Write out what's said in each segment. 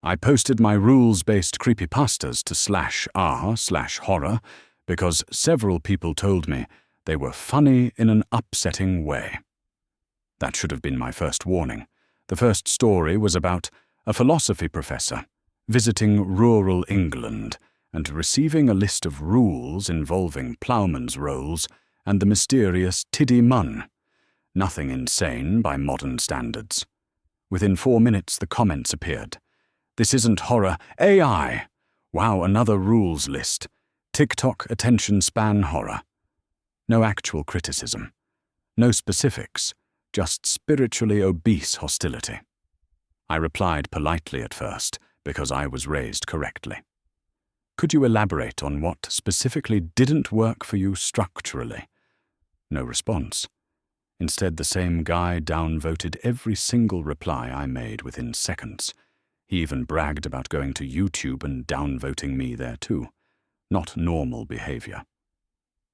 I posted my rules-based creepypastas to /r/horror because several people told me they were funny in an upsetting way. That should have been my first warning. The first story was about a philosophy professor visiting rural England and receiving a list of rules involving ploughman's rolls and the mysterious Tiddy Munn. Nothing insane by modern standards. Within 4 minutes the comments appeared. This isn't horror, AI. Wow, another rules list. TikTok attention span horror. No actual criticism. No specifics. Just spiritually obese hostility. I replied politely at first, because I was raised correctly. Could you elaborate on what specifically didn't work for you structurally? No response. Instead, the same guy downvoted every single reply I made within seconds. He even bragged about going to YouTube and downvoting me there too. Not normal behavior.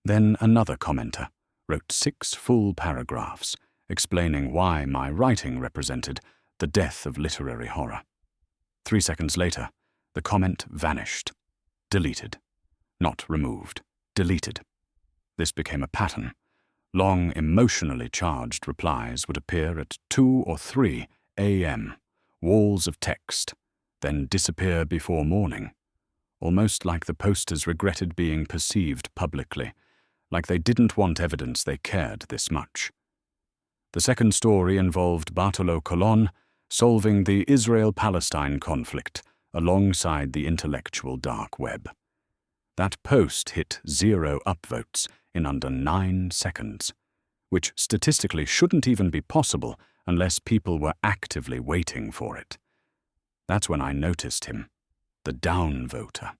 Then another commenter wrote 6 full paragraphs, explaining why my writing represented the death of literary horror. 3 seconds later, the comment vanished. Deleted. Not removed. Deleted. This became a pattern. Long, emotionally charged replies would appear at 2 or 3 a.m., walls of text, then disappear before morning, almost like the posters regretted being perceived publicly, like they didn't want evidence they cared this much. The second story involved Bartolo Colon solving the Israel-Palestine conflict alongside the intellectual dark web. That post hit 0 upvotes in under 9 seconds, which statistically shouldn't even be possible unless people were actively waiting for it. That's when I noticed him, the downvoter.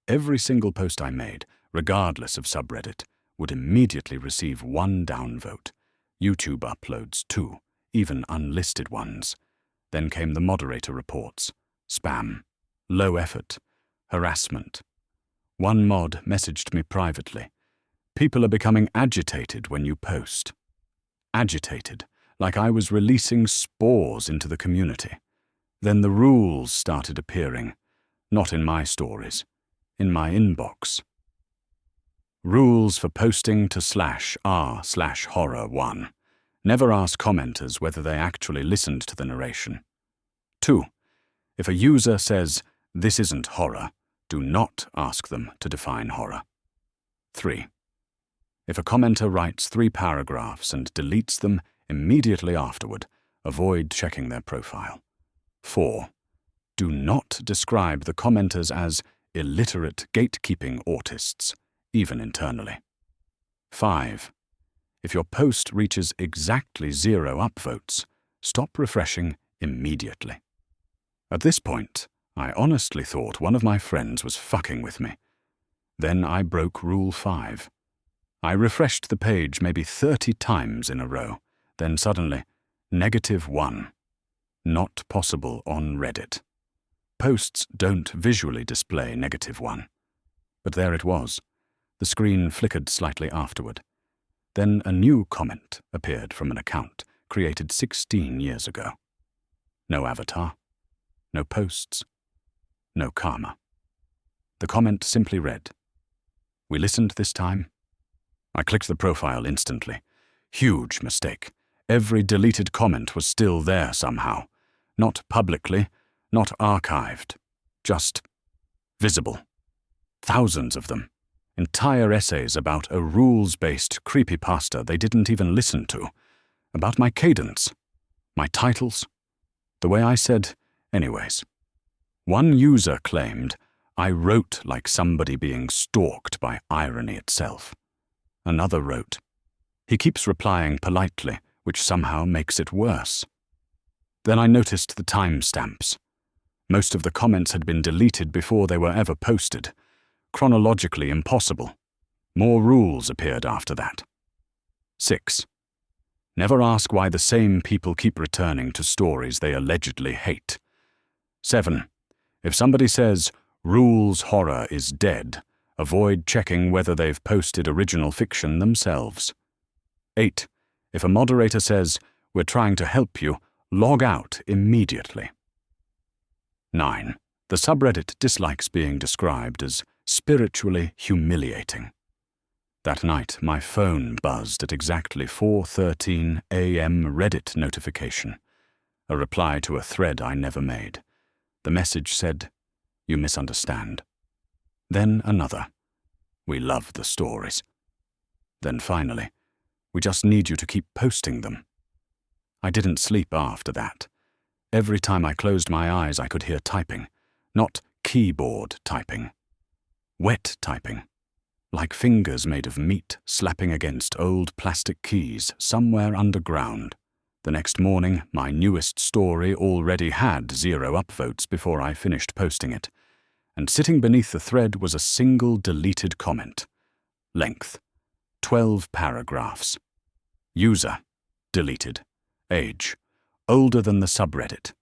Every single post I made, regardless of subreddit, would immediately receive 1 downvote. YouTube uploads 2, even unlisted ones. Then came the moderator reports, spam, low effort, harassment. One mod messaged me privately. People are becoming agitated when you post. Agitated, like I was releasing spores into the community. Then the rules started appearing, not in my stories, in my inbox. Rules for posting to /r/horror 1. Never ask commenters whether they actually listened to the narration. 2. If a user says, "This isn't horror," do not ask them to define horror. 3. If a commenter writes 3 paragraphs and deletes them immediately afterward, avoid checking their profile. 4. Do not describe the commenters as illiterate gatekeeping autists, even internally. 5. If your post reaches exactly 0 upvotes, stop refreshing immediately. At this point, I honestly thought one of my friends was fucking with me. Then I broke Rule 5. I refreshed the page maybe 30 times in a row, then suddenly, -1. Not possible on Reddit. Posts don't visually display -1. But there it was. The screen flickered slightly afterward. Then a new comment appeared from an account created 16 years ago. No avatar. No posts. No karma. The comment simply read, "We listened this time." I clicked the profile instantly. Huge mistake. Every deleted comment was still there somehow. Not publicly, not archived. Just visible. Thousands of them. Entire essays about a rules-based creepypasta they didn't even listen to. About my cadence. My titles. The way I said, anyways. One user claimed, "I wrote like somebody being stalked by irony itself." Another wrote, "He keeps replying politely, which somehow makes it worse." Then I noticed the timestamps. Most of the comments had been deleted before they were ever posted. Chronologically impossible. More rules appeared after that. 6. Never ask why the same people keep returning to stories they allegedly hate. 7. If somebody says, "Rules horror is dead," avoid checking whether they've posted original fiction themselves. 8. If a moderator says, "We're trying to help you," log out immediately. 9. The subreddit dislikes being described as spiritually humiliating. That night, my phone buzzed at exactly 4:13 a.m. Reddit notification, a reply to a thread I never made. The message said, "You misunderstand." Then another, "We love the stories." Then finally, "We just need you to keep posting them." I didn't sleep after that. Every time I closed my eyes, I could hear typing. Not keyboard typing. Wet typing. Like fingers made of meat slapping against old plastic keys somewhere underground. The next morning, my newest story already had 0 upvotes before I finished posting it. And sitting beneath the thread was a single deleted comment. Length: 12 paragraphs. User: deleted. Age: older than the subreddit.